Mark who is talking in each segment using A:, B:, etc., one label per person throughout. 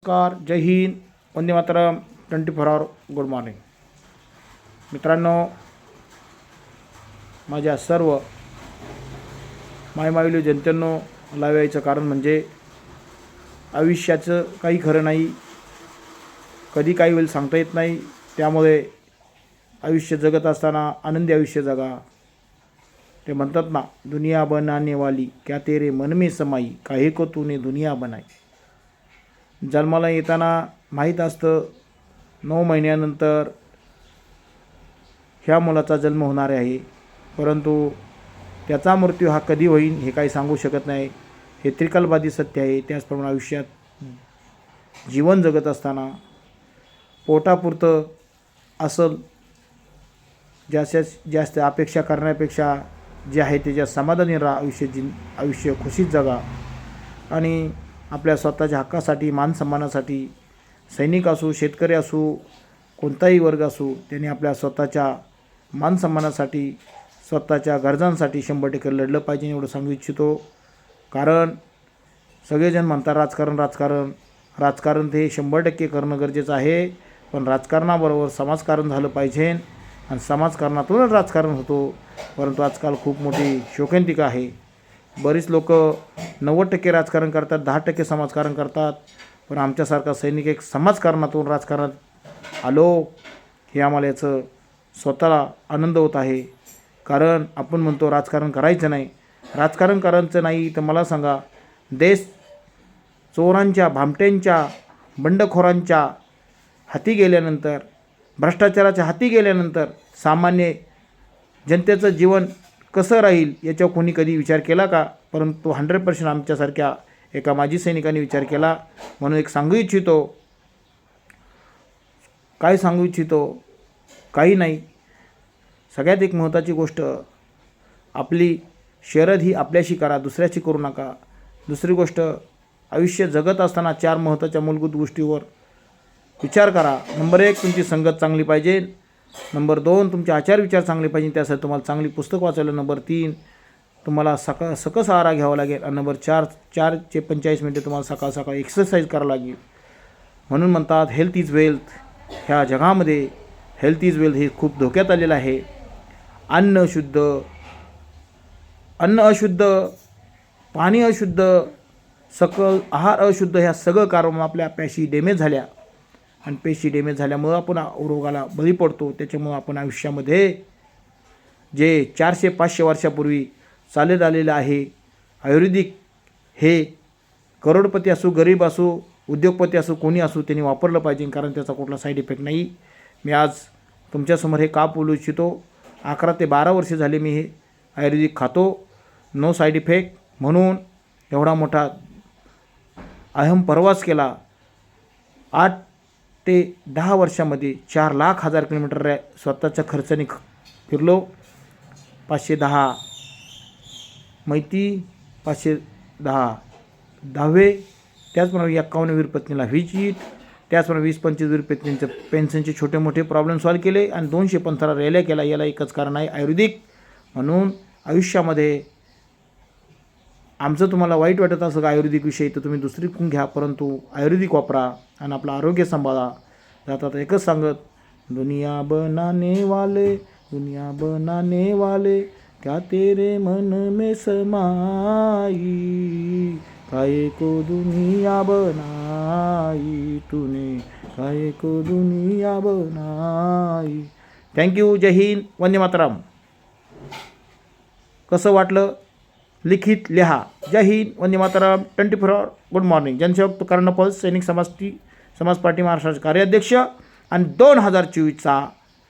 A: नमस्कार, जय हिंद, वंदे मातरम, 24 आवर good morning. मित्रांनो, माझ्या सर्व मायमाविली जनतेंनो लाईव्ह यायचं कारण म्हणजे आयुष्याचं काही खरं नाही, कधी काही होईल सांगता येत नाही. त्यामुळे आयुष्य जगत असताना आनंदी आयुष्य जगा. ते म्हणतात ना, दुनिया बनाने वाली क्या तेरे मन में समाई, काहे को तूने दुनिया बनाई. जन्माला येताना माहीत असतं 9 महिन्यानंतर ह्या मुलाचा जन्म होणार आहे, परंतु त्याचा मृत्यू हा कधी होईल हे काही सांगू शकत नाही. हे त्रिकालबाधी सत्य आहे. त्याचप्रमाणे आयुष्यात जीवन जगत असताना पोटापुरतं असं जास्तीत जास्त अपेक्षा करण्यापेक्षा जे आहे त्याच्या समाधानी राहा. आयुष्य खुशीत जगा आणि आपल्या स्वतःच्या हक्कासाठी, मानसन्मानासाठी सैनिक असो, शेतकरी असो, कोणताही वर्ग असो, त्यांनी आपल्या स्वतःच्या मानसन्मानासाठी, स्वतःच्या गरजांसाठी 100% लढलं पाहिजे एवढं सांगू इच्छितो. कारण सगळेजण म्हणतात राजकारण ते 100% करणं गरजेचं आहे, पण राजकारणाबरोबर समाजकारण झालं पाहिजे आणि समाजकारणातूनच राजकारण होतो. परंतु आजकाल खूप मोठी शोकांतिका आहे. बरीच लोक 90% राजकारण करतात, 10% समाजकारण करतात. पण आमच्यासारखा सैनिक एक समाजकारणातून राजकारणात आलो हे आम्हाला याचं स्वतःला आनंद होत आहे. कारण आपण म्हणतो राजकारण करायचं नाही. राजकारण करायचं नाही तर मला सांगा, देश चोरांच्या, भामट्यांच्या, बंडखोरांच्या हाती गेल्यानंतर, भ्रष्टाचाराच्या हाती गेल्यानंतर सामान्य जनतेचं जीवन कसं राहील याच्यावर कोणी कधी विचार केला का? परंतु 100% आमच्यासारख्या एका माजी सैनिकांनी विचार केला. म्हणून एक सांगू इच्छितो. काय सांगू इच्छितो? काही नाही. सगळ्यात एक महत्त्वाची गोष्ट, आपली शर्यत ही आपल्याशी करा, दुसऱ्याशी करू नका. दुसरी गोष्ट, आयुष्य जगत असताना 4 महत्त्वाच्या मूलभूत गोष्टीवर विचार करा. नंबर 1, तुमची संगत चांगली पाहिजे. नंबर 2, तुमचे आचार विचार चांगले पाहिजे, त्यासाठी तुम्हाला चांगली पुस्तक वाचायला. नंबर 3, तुम्हाला सकस आहार घ्यावा लागेल. आणि नंबर 4 चे 45 मिनिटे तुम्हाला सकाळ एक्सरसाइज करावं लागेल. म्हणून म्हणतात हेल्थ इज वेल्थ. ह्या जगामध्ये हेल्थ इज वेल्थ हे खूप धोक्यात आलेलं आहे. अन्न अशुद्ध, पाणी अशुद्ध, सकल आहार अशुद्ध, ह्या सगळं कारण आपल्या पेशी डॅमेज झाल्या. आणि पेशी डॅमेज झाल्यामुळं आपण रोगाला बळी पडतो. त्याच्यामुळं आपण आयुष्यामध्ये जे 400-500 वर्षापूर्वी चालत आलेलं आहे आयुर्वेदिक, हे करोडपती असो, गरीब असो, उद्योगपती असो, कोणी असो, त्यांनी वापरलं पाहिजे. कारण त्याचा कुठला साईड इफेक्ट नाही. मी आज तुमच्यासमोर हे का बोलू इच्छितो. 11 ते 12 वर्ष झाले मी हे आयुर्वेदिक खातो, नो साईड इफेक्ट. म्हणून एवढा मोठा अहम प्रवास केला. 8 ते 10 वर्षामध्ये 4,00,000 किलोमीटर स्वतःच्या खर्चाने फिरलो. 510 मैती, 510 दहावे, त्याचप्रमाणे 51 वीरपत्नीला व्हिजिट, त्याचप्रमाणे 20-25 वीरपत्नींचं पेन्शनचे छोटे मोठे प्रॉब्लेम सॉल्व केले आणि 215 रॅल्या केला. याला एकच कारण आहे, आयुर्वेदिक. म्हणून आयुष्यामध्ये आमचं तुम्हाला वाईट वाटत असं का आयुर्वेदिकविषयी, तर तुम्ही दुसरी कोण घ्या, परंतु आयुर्वेदिक वापरा आणि आपलं आरोग्य सांभाळा. जातात एकच सांगत, दुनिया बनाने वाले क्या तेरे मन में समाई, काहे को दुनिया बनाई तूने, काहे को दुनिया बनाई. थँक्यू. जय हिंद, वंदे मातरम. कसं वाटलं लिखित लिहा. जय हिंद, वंदे मातरम, 24 आवर गुड मॉर्निंग. जनसेवक तुकाराम पल्स, सैनिक समाज पार्टी महाराष्ट्राचे कार्याध्यक्ष आणि 2024चा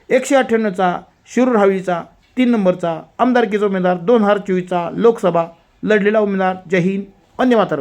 A: 198चा शिरूर हवेलीचा 3 नंबरचा आमदारकीचा उमेदवार, 2024चा लोकसभा लढलेला उमेदवार. जय हिंद, वंदे मातरम.